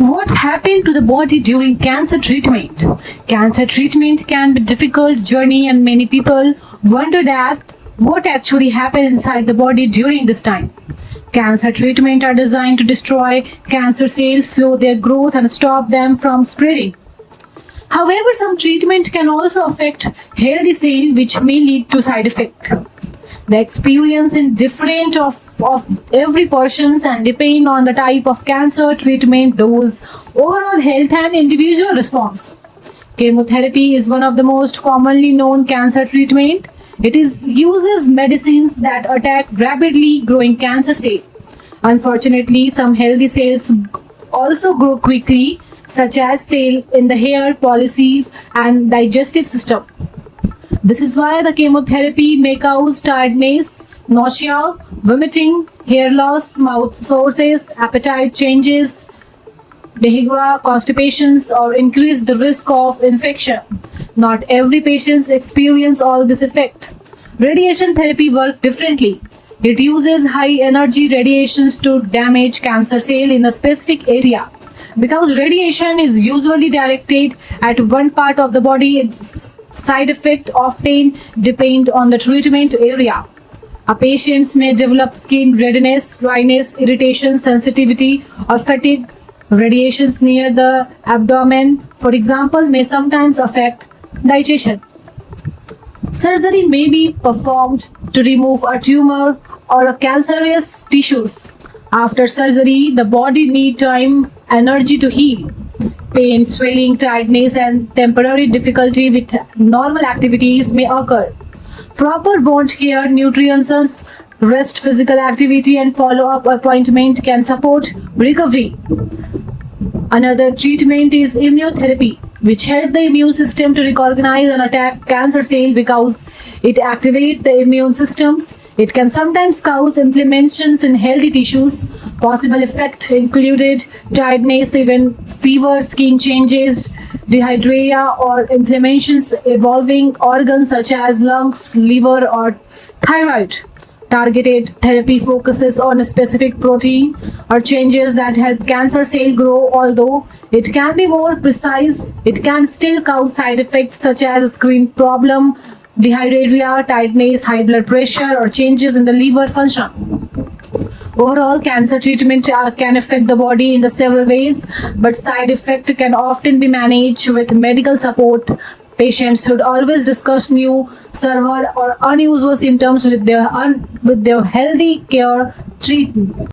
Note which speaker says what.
Speaker 1: What happened to the body during cancer treatment? Cancer treatment can be a difficult journey and many people wonder that what actually happened inside the body during this time. Cancer treatment are designed to destroy cancer cells, slow their growth and stop them from spreading. However, some treatment can also affect healthy cells which may lead to side effect. The experience is different of every person's and depend on the type of cancer treatment, dose, overall health and individual response. Chemotherapy is one of the most commonly known cancer treatment. It uses medicines that attack rapidly growing cancer cells. Unfortunately, some healthy cells also grow quickly, such as cells in the hair, follicles, and digestive system. This is why the chemotherapy may cause tiredness, nausea, vomiting, hair loss, mouth sores, appetite changes, diarrhea, constipations, or increase the risk of infection. Not every patient experience all this effect. Radiation therapy works differently. It uses high energy radiations to damage cancer cell in a specific area. Because radiation is usually directed at one part of the body, its side effects often depend on the treatment area. A patient may develop skin redness, dryness, irritation, sensitivity, or fatigue. Radiations near the abdomen, for example, may sometimes affect digestion. Surgery may be performed to remove a tumor or a cancerous tissues. After surgery, the body needs time, energy to heal. Pain, swelling, tiredness, and temporary difficulty with normal activities may occur. Proper wound care, nutrients, rest, physical activity, and follow-up appointment can support recovery. Another treatment is immunotherapy, which helps the immune system to recognize and attack cancer cells because it activates the immune systems. It can sometimes cause inflammations in healthy tissues. Possible effects included tiredness, even fever, skin changes, dehydration, or inflammations involving organs such as lungs, liver, or thyroid. Targeted therapy focuses on a specific protein or changes that help cancer cell grow. Although it can be more precise, it can still cause side effects such as skin problem, dehydration, tiredness, high blood pressure, or changes in the liver function. Overall, cancer treatment can affect the body in the several ways, but side effects can often be managed with medical support. Patients should always discuss new, severe, or unusual symptoms with their healthy care treatment.